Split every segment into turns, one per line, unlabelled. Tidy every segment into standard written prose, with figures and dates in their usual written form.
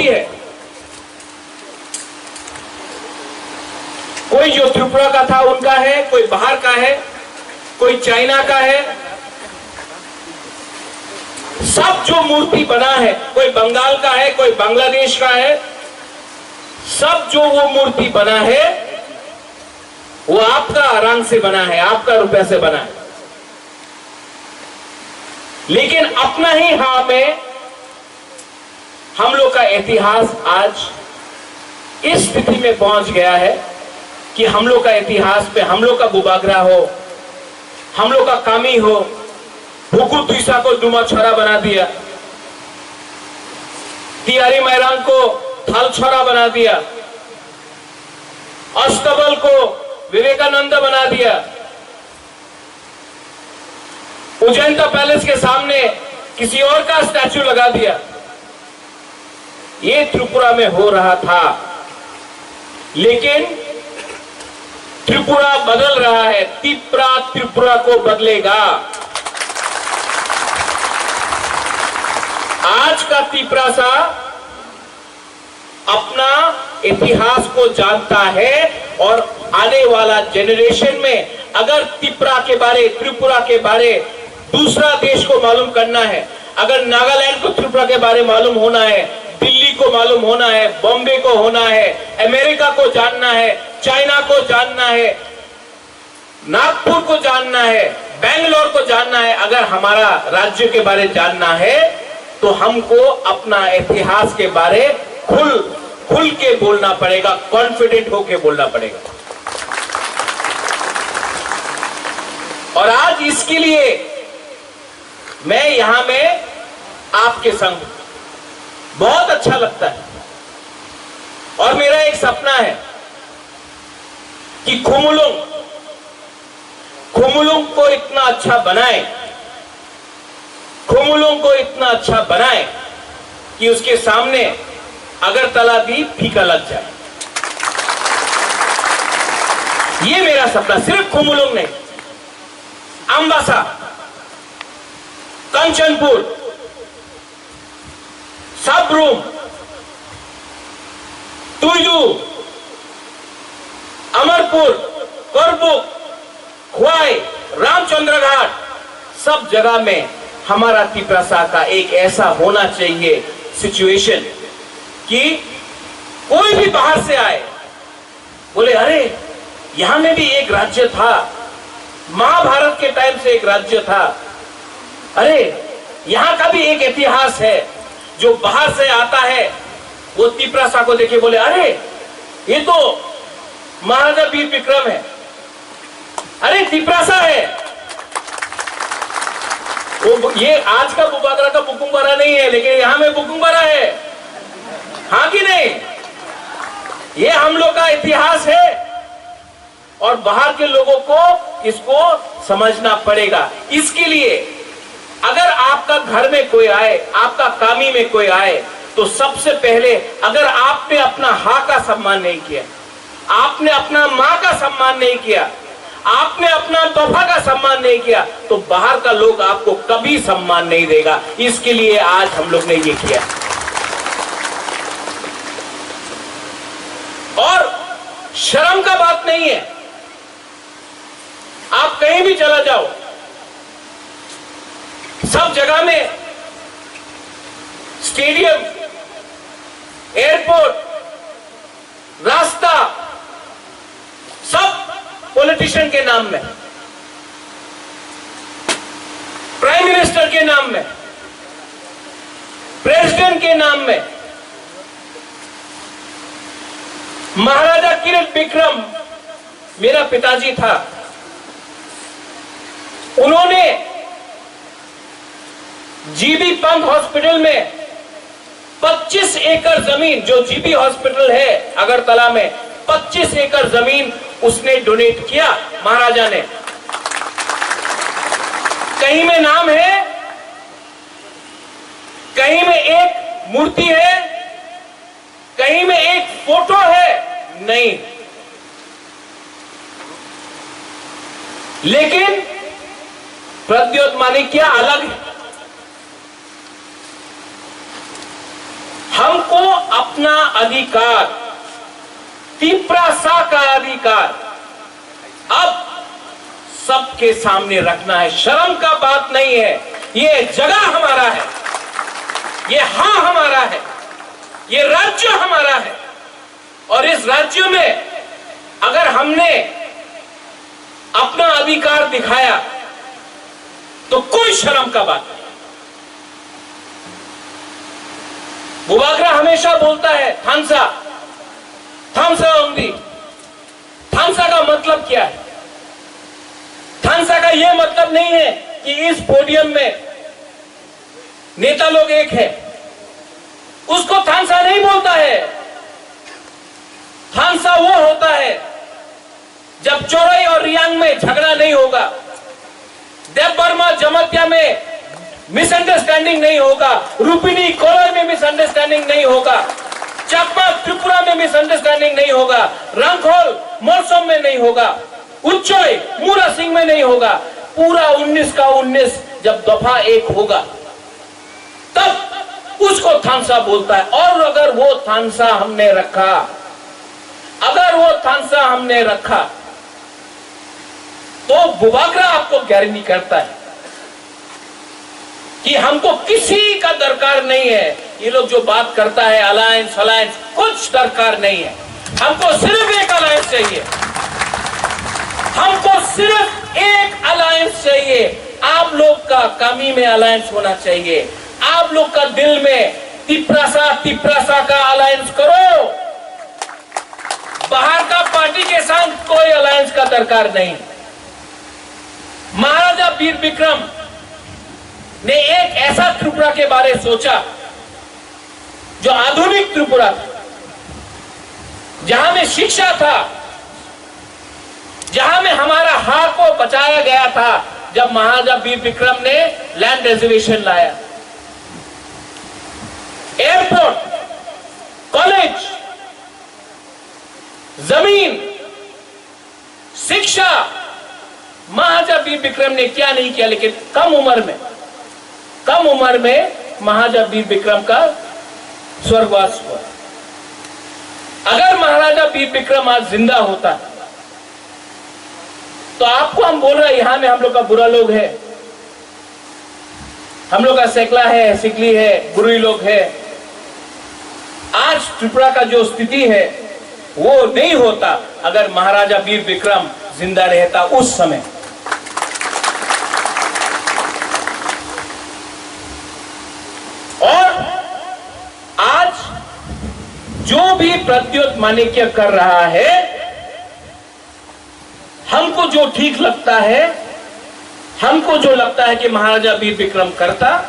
मूर्ति है। कोई जो त्रिपुरा का था उनका है, कोई बाहर का है, कोई चाइना का है। सब जो मूर्ति बना है, कोई बंगाल का है, कोई बांग्लादेश का है, सब जो वो मूर्ति बना है वो आपका रंग से बना है, आपका रुपए से बना है। लेकिन अपना ही हां में हम लोग का इतिहास आज इस स्थिति में पहुंच गया है कि हम लोग का इतिहास पे हम लोग का बुबागरा हो, हम लोग का कामी हो। भुकु तुइसा को दुमा छोरा बना दिया, तियारी मैरांग को थल छोरा बना दिया, अस्तबल को विवेकानंद बना दिया, उजैनता पैलेस के सामने किसी और का स्टैचू लगा दिया। ये त्रिपुरा में हो रहा था, लेकिन त्रिपुरा बदल रहा है। त्रिपुरा को बदलेगा। आज का त्रिपुरा सा अपना इतिहास को जानता है और आने वाला जेनरेशन में अगर त्रिपुरा के बारे दूसरा देश को मालूम करना है, अगर नागालैंड को त्रिपुरा के बारे मालूम होना है, दिल्ली को मालूम होना है, बॉम्बे को होना है, अमेरिका को जानना है, चाइना को जानना है, नागपुर को जानना है, बेंगलोर को जानना है, अगर हमारा राज्य के बारे जानना है तो हमको अपना इतिहास के बारे खुल के बोलना पड़ेगा, कॉन्फिडेंट होके बोलना पड़ेगा। और आज इसके लिए मैं यहां में आपके संग बहुत अच्छा लगता है। और मेरा एक सपना है कि खुमुलुंग को इतना अच्छा बनाए, खुमुलुंग को इतना अच्छा बनाए कि उसके सामने अगरतला भी फीका लग जाए। ये मेरा सपना। सिर्फ खुमुलुंग नहीं, अंबासा, कंचनपुर, सबरूम, तुयू, अमरपुर, करबुक, खुआई, रामचंद्र घाट, सब जगह में हमारा त्रिपुरा का एक ऐसा होना चाहिए सिचुएशन कि कोई भी बाहर से आए बोले अरे यहां में भी एक राज्य था, महाभारत के टाइम से एक राज्य था, अरे यहां का भी एक इतिहास है। जो बाहर से आता है वो त्रिपुरा को देखे बोले अरे ये तो महाराजा वीर विक्रम है, अरे त्रिपुरा है। वो ये आज का बुबागरा का बुकुम्बारा नहीं है, लेकिन यहां में बुकुम्बारा है, हाँ कि नहीं? ये हम लोग का इतिहास है और बाहर के लोगों को इसको समझना पड़ेगा। इसके लिए अगर आपका घर में कोई आए, आपका कामी में कोई आए, तो सबसे पहले अगर आपने अपना हा का सम्मान नहीं किया, आपने अपना माँ का सम्मान नहीं किया, आपने अपना तोहफा का सम्मान नहीं किया, तो बाहर का लोग आपको कभी सम्मान नहीं देगा। इसके लिए आज हम लोग ने ये किया। और शर्म का बात नहीं है, आप कहीं भी चला जाओ, सब जगह में स्टेडियम, एयरपोर्ट, रास्ता, सब पॉलिटिशियन के नाम में, प्राइम मिनिस्टर के नाम में, प्रेसिडेंट के नाम में। महाराजा किरण विक्रम मेरा पिताजी था, उन्होंने जीबी पंत हॉस्पिटल में 25 एकड़ जमीन, जो जीबी हॉस्पिटल है अगरतला में, 25 एकड़ जमीन उसने डोनेट किया महाराजा ने। कहीं में नाम है, कहीं में एक मूर्ति है, कहीं में एक फोटो है, नहीं। लेकिन प्रद्योत माणिक्य अलग है। हमको अपना अधिकार, तिप्रासा का अधिकार अब सबके सामने रखना है। शर्म का बात नहीं है, ये जगह हमारा है, ये हां हमारा है, ये राज्य हमारा है। और इस राज्य में अगर हमने अपना अधिकार दिखाया तो कोई शर्म का बात नहीं। बुबागरा हमेशा बोलता है थांसा, थांसा ओंगी। थांसा का मतलब क्या है? थांसा का यह मतलब नहीं है कि इस पोडियम में नेता लोग एक है, उसको थांसा नहीं बोलता है। थांसा वो होता है जब चोरई और रियांग में झगड़ा नहीं होगा, देव बर्मा जमत्या में मिसअंडरस्टैंडिंग नहीं होगा, रुपिनी कोलर में मिसअंडरस्टैंडिंग नहीं होगा, चकमा त्रिपुरा में मिसअंडरस्टैंडिंग नहीं होगा, रंगखोल मोरसोम में नहीं होगा, उच्चोई मूरा सिंह में नहीं होगा। पूरा 19 का 19 जब दफा एक होगा तब उसको थांसा बोलता है। और अगर वो थांसा हमने रखा, अगर वो थांसा हमने रखा तो बुबागरा आपको गारंटी करता है कि हमको किसी का दरकार नहीं है। ये लोग जो बात करता है अलायंस अलायंस, कुछ दरकार नहीं है। हमको सिर्फ एक अलायंस चाहिए, हमको सिर्फ एक अलायंस चाहिए। आप लोग का कमी में अलायंस होना चाहिए, आप लोग का दिल में तिप्रासा का अलायंस करो। बाहर का पार्टी के साथ कोई अलायंस का दरकार नहीं। महाराजा वीर विक्रम ने एक ऐसा त्रिपुरा के बारे सोचा जो आधुनिक त्रिपुरा था, जहां में शिक्षा था, जहां में हमारा हक को बचाया गया था। जब महाराजा वीर विक्रम ने लैंड रिजर्वेशन लाया, एयरपोर्ट, कॉलेज, जमीन, शिक्षा, महाराजा वीर विक्रम ने क्या नहीं किया। लेकिन कम उम्र में महाराजा वीर विक्रम का स्वर्गवास हुआ। अगर महाराजा वीर विक्रम आज जिंदा होता तो आपको हम बोल रहे हैं यहां में हम लोग का बुरा लोग है, हम लोग का सेकला है, सिकली है, बुरी लोग है। आज त्रिपुरा का जो स्थिति है वो नहीं होता अगर महाराजा वीर विक्रम जिंदा रहता उस समय। और आज जो भी प्रद्योत माणिक्य कर रहा है, हमको जो ठीक लगता है, हमको जो लगता है कि महाराजा वीर विक्रम करता,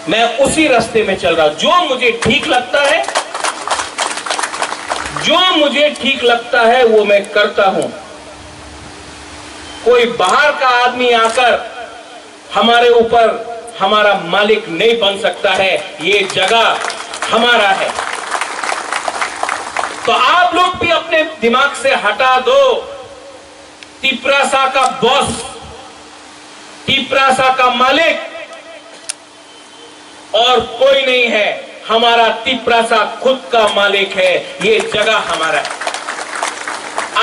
मैं उसी रास्ते में चल रहा हूं। जो मुझे ठीक लगता है, जो मुझे ठीक लगता है वो मैं करता हूं। कोई बाहर का आदमी आकर हमारे ऊपर हमारा मालिक नहीं बन सकता है। ये जगह हमारा है। तो आप लोग भी अपने दिमाग से हटा दो तिप्रासा का बॉस, तिप्रासा का मालिक और कोई नहीं है। हमारा तिप्रासा खुद का मालिक है। ये जगह हमारा है।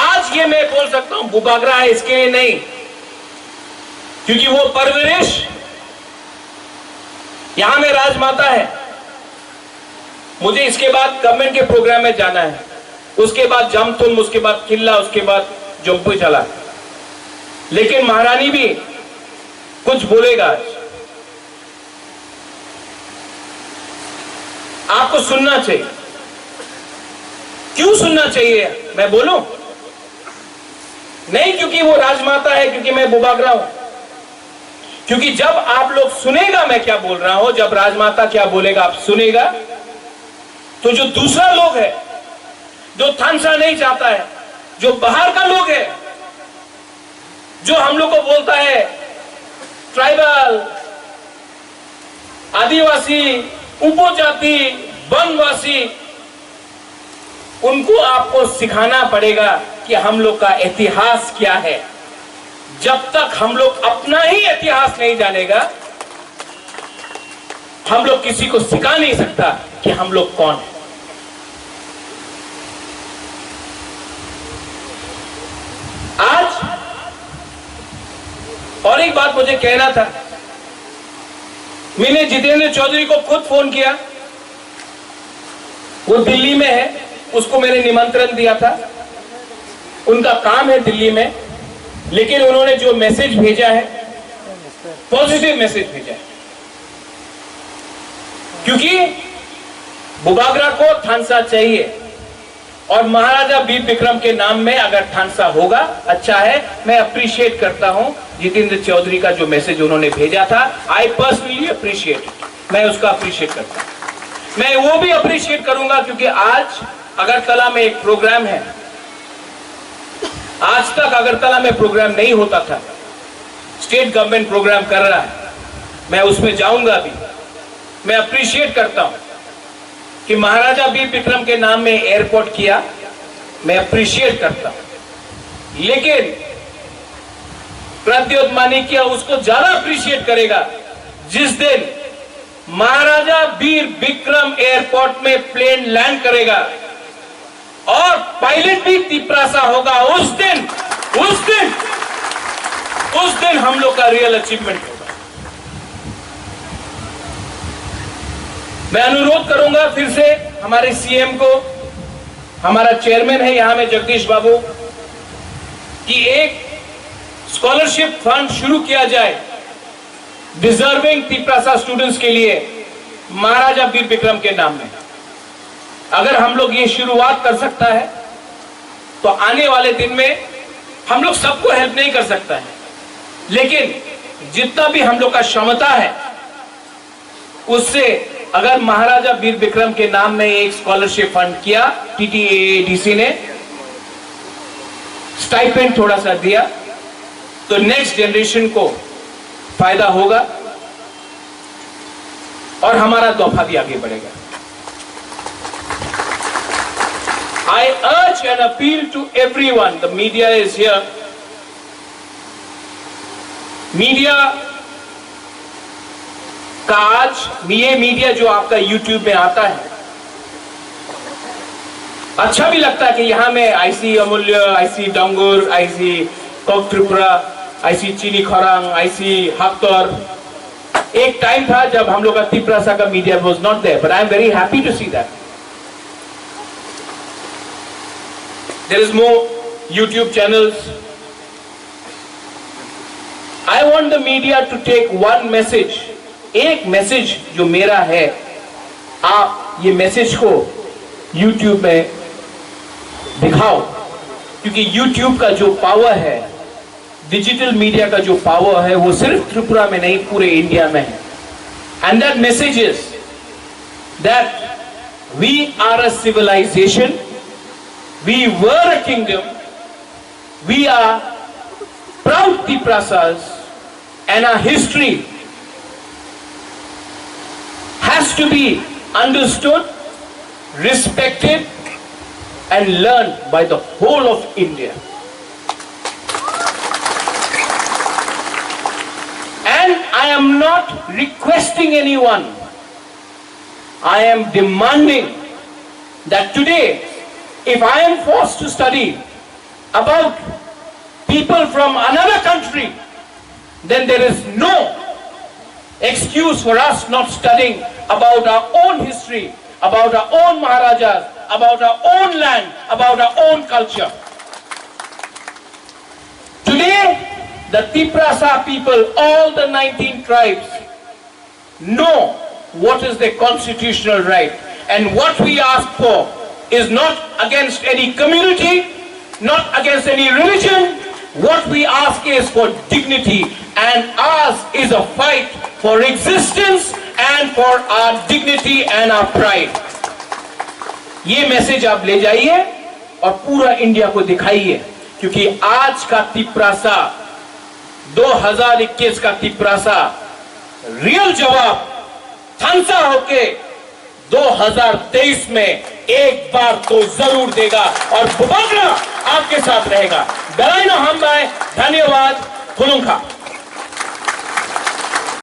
आज ये मैं बोल सकता हूं बुबागरा है इसके लिए नहीं, क्योंकि वो परवरिश यहां में राजमाता है। मुझे इसके बाद गवर्नमेंट के प्रोग्राम में जाना है, उसके बाद जमतुम, उसके बाद किला, उसके बाद जोंपू चला। लेकिन महारानी भी कुछ बोलेगा। आपको सुनना चाहिए। क्यों सुनना चाहिए मैं बोलूं? नहीं क्योंकि वो राजमाता है, क्योंकि मैं बुबागरा हूं। क्योंकि जब आप लोग सुनेगा मैं क्या बोल रहा हूं, जब राजमाता क्या बोलेगा आप सुनेगा, तो जो दूसरा लोग है, जो थांसा नहीं चाहता है, जो बाहर का लोग है, जो हम लोग को बोलता है ट्राइबल, आदिवासी, उपजाति, वनवासी, उनको आपको सिखाना पड़ेगा कि हम लोग का इतिहास क्या है। जब तक हम लोग अपना ही इतिहास नहीं जानेगा, हम लोग किसी को सिखा नहीं सकता कि हम लोग कौन है। और एक बात मुझे कहना था, मैंने जितेंद्र चौधरी को खुद फोन किया, वो दिल्ली में है, उसको मैंने निमंत्रण दिया था, उनका काम है दिल्ली में, लेकिन उन्होंने जो मैसेज भेजा है पॉजिटिव मैसेज भेजा है, क्योंकि बुबागरा को थानसा चाहिए और महाराजा वीर विक्रम के नाम में अगर थानसा होगा अच्छा है। मैं अप्रिशिएट करता हूं जितेंद्र चौधरी का जो मैसेज उन्होंने भेजा था, आई पर्सनली अप्रिशिएट, मैं उसका अप्रिशिएट करता हूं। मैं वो भी अप्रिशिएट करूंगा क्योंकि आज अगरतला में एक प्रोग्राम है, आज तक अगरतला में प्रोग्राम नहीं होता था, स्टेट गवर्नमेंट प्रोग्राम कर रहा है, मैं उसमें जाऊंगा भी। मैं अप्रिशिएट करता हूं कि महाराजा वीर विक्रम के नाम में एयरपोर्ट किया, मैं अप्रिशिएट करता हूं, लेकिन प्रद्योत माणिक्य उसको ज्यादा अप्रिशिएट करेगा जिस दिन महाराजा वीर विक्रम एयरपोर्ट में प्लेन लैंड करेगा और पायलट भी तिपरासा होगा। उस दिन हम लोग का रियल अचीवमेंट होगा। मैं अनुरोध करूंगा फिर से हमारे सीएम को, हमारा चेयरमैन है यहां में जगदीश बाबू, कि एक स्कॉलरशिप फंड शुरू किया जाए डिजर्विंग तिपरासा स्टूडेंट्स के लिए महाराजा वीर विक्रम के नाम में। अगर हम लोग ये शुरुआत कर सकता है तो आने वाले दिन में हम लोग सबको हेल्प नहीं कर सकता है, लेकिन जितना भी हम लोग का क्षमता है उससे अगर महाराजा वीर विक्रम के नाम में एक स्कॉलरशिप फंड किया, TTAADC ने स्टाइपेंड थोड़ा सा दिया, तो नेक्स्ट जनरेशन को फायदा होगा और हमारा तोहफा भी आगे बढ़ेगा। I urge and appeal to everyone, the media is here. Media का आज ये मीडिया जो आपका YouTube में आता है, अच्छा भी लगता है कि यहां में IC Amulya, IC Dangur, IC Kok Tripura, IC Chini Kharang, IC हक्तर। एक टाइम था जब हम लोग का तिपरासा का media was not there, but I am very happy to see that there is more YouTube channels. I want the media to take one message, एक message जो मेरा है, आप ये मैसेज को YouTube में दिखाओ, क्योंकि YouTube का जो पावर है, डिजिटल मीडिया का जो पावर है, वो सिर्फ त्रिपुरा में नहीं पूरे इंडिया में है। And that message is that we are a civilization, we were a kingdom, we are proud Tiprasas, and our history has to be understood, respected, and learned by the whole of India. And I am not requesting anyone, I am demanding that today, if I am forced to study about people from another country, then there is no excuse for us not studying about our own history, about our own Maharajas, about our own land, about our own culture. Today, the Tiprasa people, all the 19 tribes, know what is their constitutional right, and what we ask for is not against any community, not against any religion. What we ask is for dignity, and ours is a fight for existence and for our dignity and our pride. ये message आप ले जाइए और पूरा India को दिखाइए, क्योंकि आज का तिपरासा, 2021 का तिपरासा रियल जवाब थानसा होके 2023 में एक बार तो जरूर देगा और बुबागरा आपके साथ रहेगा। दलाइनो हम बाय, धन्यवाद, खुलुंखा।